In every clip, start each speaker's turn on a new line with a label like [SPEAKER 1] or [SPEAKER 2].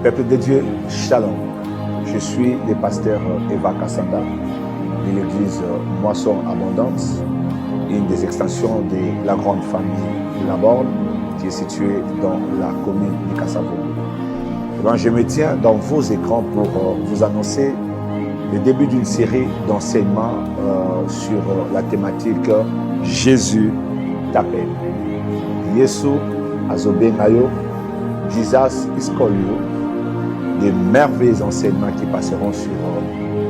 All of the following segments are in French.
[SPEAKER 1] Peuple de Dieu, Shalom. Je suis le pasteur Eva Kassanda de l'église Moisson Abondance, une des extensions de la grande famille de la Borne qui est située dans la commune de Kassavo. Je me tiens dans vos écrans pour vous annoncer le début d'une série d'enseignements sur la thématique Jésus t'appelle. Yesu azobengayo, Jesus is calling you. Des merveilleux enseignements qui passeront sur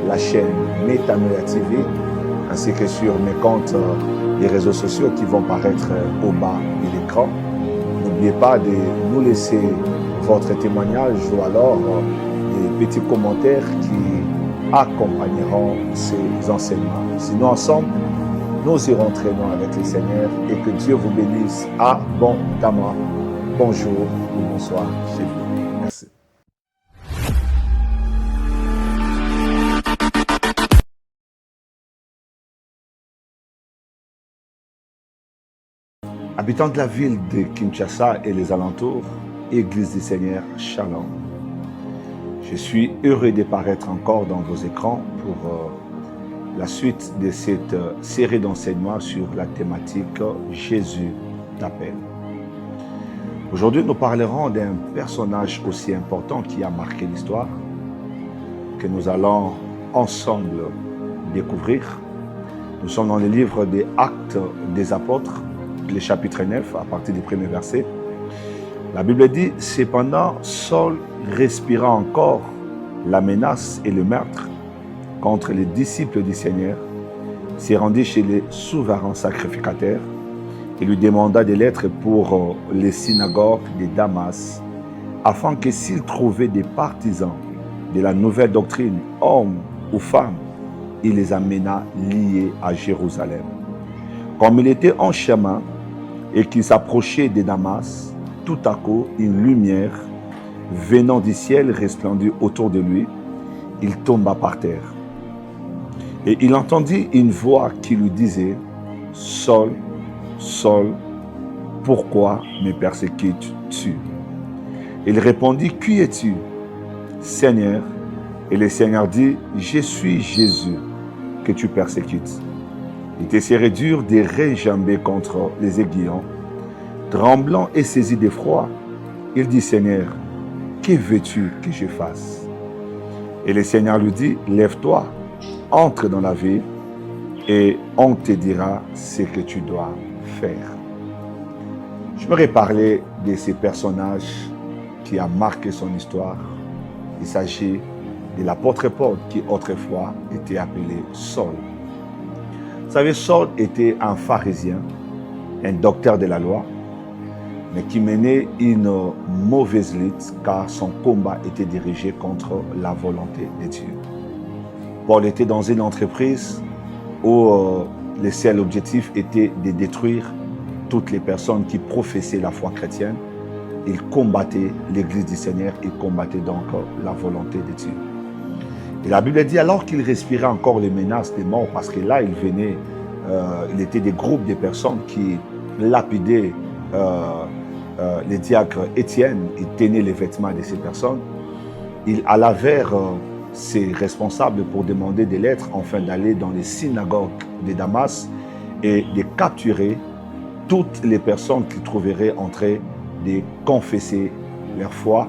[SPEAKER 1] la chaîne Metanoia TV ainsi que sur mes comptes des réseaux sociaux qui vont paraître au bas de l'écran. N'oubliez pas de nous laisser votre témoignage ou alors des petits commentaires qui accompagneront ces enseignements. Sinon, ensemble, nous irons très loin avec le Seigneur et que Dieu vous bénisse abondamment. Bonjour ou bonsoir chez vous. Merci. Habitants de la ville de Kinshasa et les alentours, Église du Seigneur, Shalom. Je suis heureux de paraître encore dans vos écrans pour la suite de cette série d'enseignements sur la thématique Jésus t'appelle. Aujourd'hui, nous parlerons d'un personnage aussi important qui a marqué l'histoire, que nous allons ensemble découvrir. Nous sommes dans le livre des Actes des Apôtres, le chapitre 9, à partir du premier verset. La Bible dit, « Cependant, Saul respira encore la menace et le meurtre contre les disciples du Seigneur, s'est rendu chez les souverains sacrificateurs et lui demanda des lettres pour les synagogues de Damas, afin que s'il trouvait des partisans de la nouvelle doctrine, hommes ou femmes, il les amena liés à Jérusalem. Comme il était en chemin et qu'il s'approchait de Damas, tout à coup, une lumière venant du ciel resplendit autour de lui. Il tomba par terre. Et il entendit une voix qui lui disait, « Saul, Saul, pourquoi me persécutes-tu » Il répondit, « Qui es-tu, Seigneur ?» Et le Seigneur dit, « Je suis Jésus que tu persécutes. » Il te serait dur de réjamber contre les aiguillons. Tremblant et saisi d'effroi, il dit, « Seigneur, que veux-tu que je fasse ?» Et le Seigneur lui dit, « Lève-toi, entre dans la ville et on te dira ce que tu dois faire. » Je voudrais parler de ces personnages qui a marqué son histoire. Il s'agit de l'apôtre Paul qui autrefois était appelé Saul. Vous savez, Saul était un pharisien, un docteur de la loi, mais qui menait une mauvaise lutte car son combat était dirigé contre la volonté de Dieu. Paul était dans une entreprise où le seul objectif était de détruire toutes les personnes qui professaient la foi chrétienne. Il combattait l'Église du Seigneur, il combattait donc la volonté de Dieu. Et la Bible dit alors qu'il respirait encore les menaces de mort, parce que là il était des groupes de personnes qui lapidaient le diacre Étienne, il tenait les vêtements de ces personnes. Il alla vers ses responsables pour demander des lettres afin d'aller dans les synagogues de Damas et de capturer toutes les personnes qui trouveraient en train de confesser leur foi,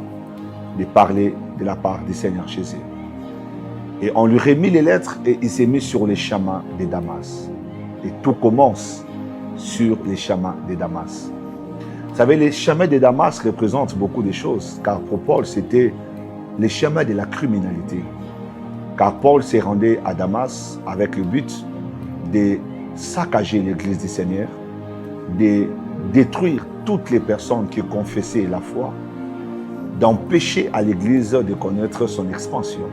[SPEAKER 1] de parler de la part du Seigneur Jésus. Et on lui remet les lettres et il s'est mis sur les chemins de Damas. Et tout commence sur les chemins de Damas. Vous savez, les chemins de Damas représentent beaucoup de choses, car pour Paul, c'était les chemins de la criminalité. Car Paul s'est rendu à Damas avec le but de saccager l'église du Seigneur, de détruire toutes les personnes qui confessaient la foi, d'empêcher à l'église de connaître son expansion.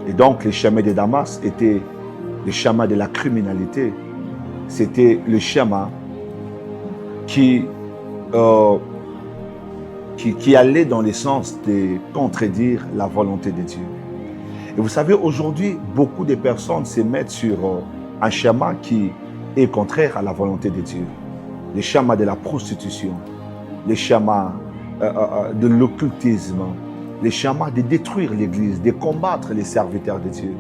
[SPEAKER 1] Et donc, les chemins de Damas étaient les chemins de la criminalité. C'était le chemin qui allait dans le sens de contredire la volonté de Dieu. Et vous savez, aujourd'hui, beaucoup de personnes se mettent sur un chemin qui est contraire à la volonté de Dieu. Le chemin de la prostitution, le chemin de l'occultisme, les schémas de détruire l'Église, de combattre les serviteurs de Dieu,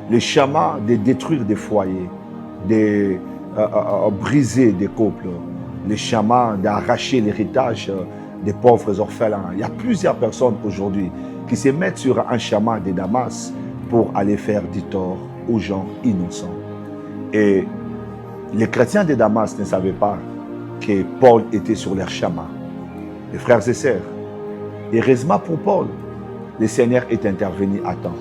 [SPEAKER 1] les schémas de détruire des foyers, de briser des couples, les schémas d'arracher l'héritage des pauvres orphelins. Il y a plusieurs personnes aujourd'hui qui se mettent sur un schéma de Damas pour aller faire du tort aux gens innocents. Et les chrétiens de Damas ne savaient pas que Paul était sur leur schéma. Les frères et sœurs, heureusement pour Paul, le Seigneur est intervenu à temps.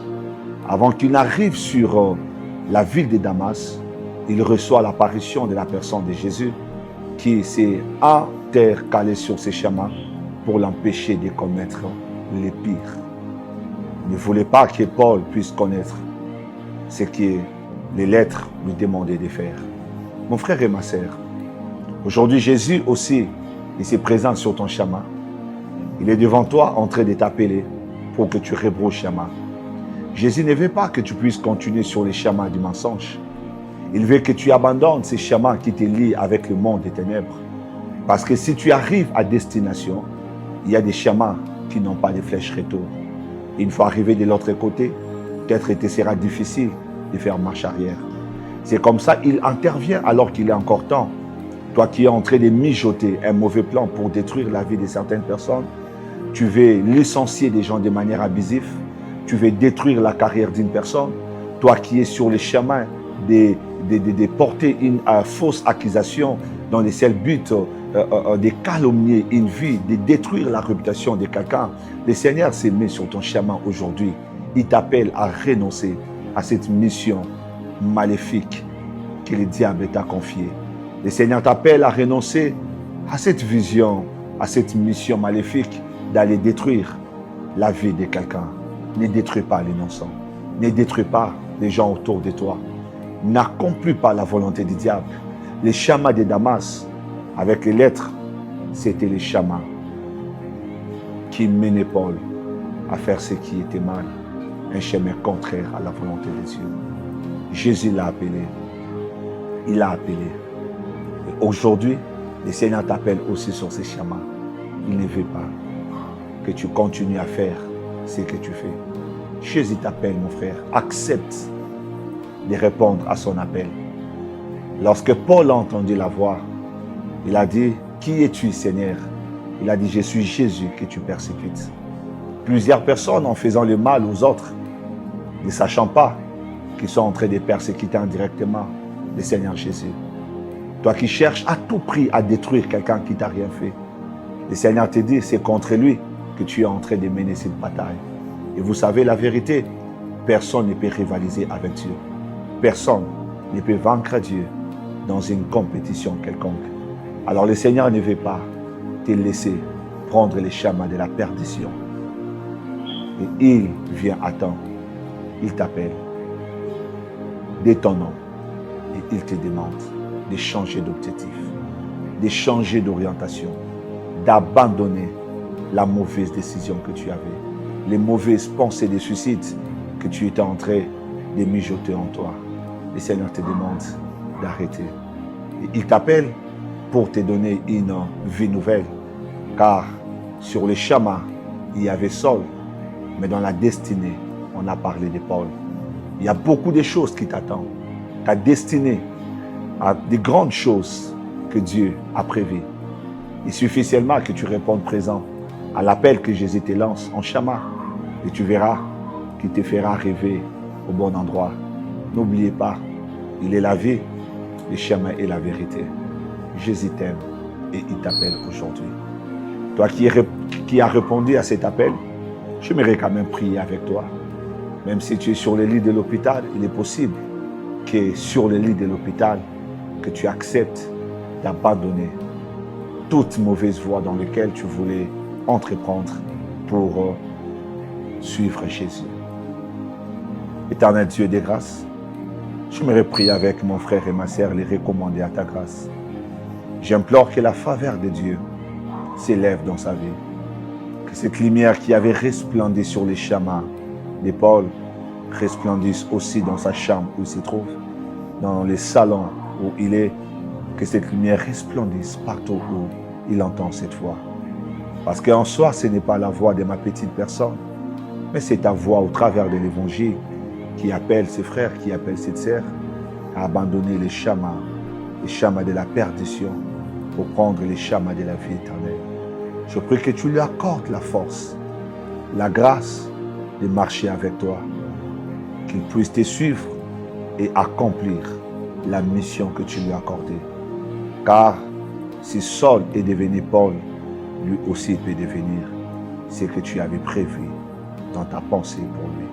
[SPEAKER 1] Avant qu'il n'arrive sur la ville de Damas, il reçoit l'apparition de la personne de Jésus qui s'est intercalé sur ses chemins pour l'empêcher de commettre les pires. Il ne voulait pas que Paul puisse connaître ce que les lettres lui demandaient de faire. Mon frère et ma sœur, aujourd'hui Jésus aussi, il se présente sur ton chemin. Il est devant toi en train de t'appeler pour que tu rebrousses chemin. Jésus ne veut pas que tu puisses continuer sur les chemins du mensonge. Il veut que tu abandonnes ces chemins qui te lient avec le monde des ténèbres. Parce que si tu arrives à destination, il y a des chemins qui n'ont pas de flèches retour. Une fois arrivé de l'autre côté, peut-être il te sera difficile de faire marche arrière. C'est comme ça qu'il intervient alors qu'il est encore temps. Toi qui es en train de mijoter un mauvais plan pour détruire la vie de certaines personnes, tu veux licencier des gens de manière abusive, tu veux détruire la carrière d'une personne, toi qui es sur le chemin de porter une fausse accusation dans le seul but de calomnier une vie, de détruire la réputation de quelqu'un, le Seigneur s'est mis sur ton chemin aujourd'hui. Il t'appelle à renoncer à cette mission maléfique que le diable t'a confiée. Le Seigneur t'appelle à renoncer à cette vision, à cette mission maléfique d'aller détruire la vie de quelqu'un. Ne détruis pas l'innocent. Ne détruis pas les gens autour de toi. N'accomplis pas la volonté du diable. Les chamas de Damas, avec les lettres, c'était les chamas qui menaient Paul à faire ce qui était mal, un chemin contraire à la volonté de Dieu. Jésus l'a appelé. Il l'a appelé. Et aujourd'hui, le Seigneur t'appelle aussi sur ces chemins. Il ne veut pas que tu continues à faire ce que tu fais. Jésus t'appelle, mon frère. Accepte de répondre à son appel. Lorsque Paul a entendu la voix, il a dit, « Qui es-tu, Seigneur ?» Il a dit, « Je suis Jésus que tu persécutes. » Plusieurs personnes, en faisant le mal aux autres, ne sachant pas qu'ils sont en train de persécuter indirectement le Seigneur Jésus. Toi qui cherches à tout prix à détruire quelqu'un qui t'a rien fait, le Seigneur te dit, c'est contre lui que tu es en train de mener cette bataille. Et vous savez la vérité, personne ne peut rivaliser avec Dieu. Personne ne peut vaincre Dieu dans une compétition quelconque. Alors le Seigneur ne veut pas te laisser prendre les chemins de la perdition. Et il vient à temps. Il t'appelle dès ton nom et il te demande de changer d'objectif, de changer d'orientation, d'abandonner la mauvaise décision que tu avais, les mauvaises pensées de suicide que tu étais en train de mijoter en toi. Le Seigneur te demande d'arrêter. Et il t'appelle pour te donner une vie nouvelle. Car sur le chemin, il y avait Saul, mais dans la destinée, on a parlé de Paul. Il y a beaucoup de choses qui t'attendent. Ta destinée a des grandes choses que Dieu a prévues. Il suffit seulement que tu répondes présent à l'appel que Jésus te lance en chemin. Et tu verras qu'il te fera arriver au bon endroit. N'oubliez pas, il est la vie, le chemin et la vérité. Jésus t'aime et il t'appelle aujourd'hui. Toi qui as répondu à cet appel, j'aimerais quand même prier avec toi. Même si tu es sur le lit de l'hôpital, il est possible que sur le lit de l'hôpital, que tu acceptes d'abandonner toute mauvaise voie dans laquelle tu voulais entreprendre pour suivre Jésus. Éternel Dieu des grâces, j'aimerais prier avec mon frère et ma sœur, les recommander à ta grâce. J'implore que la faveur de Dieu s'élève dans sa vie. Que cette lumière qui avait resplendi sur les chemins de Paul resplendisse aussi dans sa chambre où il se trouve, dans les salons où il est. Que cette lumière resplendisse partout où il entend cette voix. Parce qu'en soi, ce n'est pas la voix de ma petite personne, Mais c'est ta voix au travers de l'évangile qui appelle ses frères, qui appelle ses sœurs à abandonner les chamas de la perdition pour prendre les chamas de la vie éternelle. Je prie que tu lui accordes la force, la grâce de marcher avec toi, qu'il puisse te suivre et accomplir la mission que tu lui as accordée. Car si Saul est devenu Paul, lui aussi peut devenir ce que tu avais prévu dans ta pensée pour lui.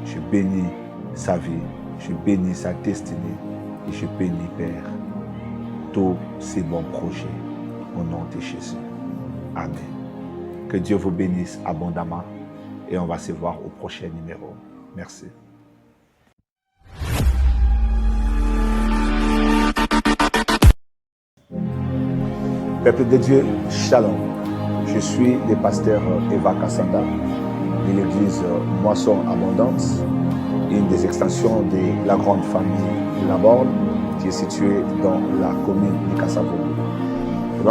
[SPEAKER 1] Je bénis sa vie, je bénis sa destinée et je bénis, Père, tous ses bons projets au nom de Jésus. Amen. Que Dieu vous bénisse abondamment et on va se voir au prochain numéro. Merci. Peuple de Dieu, Shalom. Je suis le pasteur Eva Kassanda de l'église Moisson Abondance, une des extensions de la grande famille de la Borne qui est située dans la commune de Kassavo.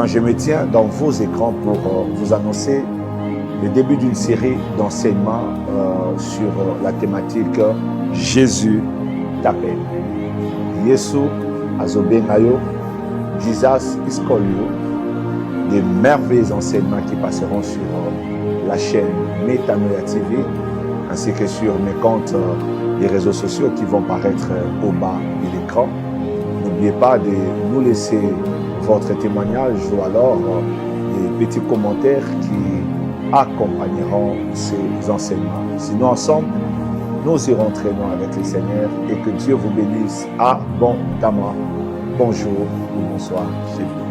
[SPEAKER 1] Je me tiens dans vos écrans pour vous annoncer le début d'une série d'enseignements sur la thématique Jésus t'appelle. Yesu azobengayo, Jesus is calling you. Des merveilleux enseignements qui passeront sur la chaîne Metanoia TV ainsi que sur mes comptes des réseaux sociaux qui vont paraître au bas de l'écran. N'oubliez pas de nous laisser votre témoignage ou alors des petits commentaires qui accompagneront ces enseignements. Sinon, ensemble, nous irons très loin avec le Seigneur et que Dieu vous bénisse abondamment. Bonjour ou bonsoir chez vous.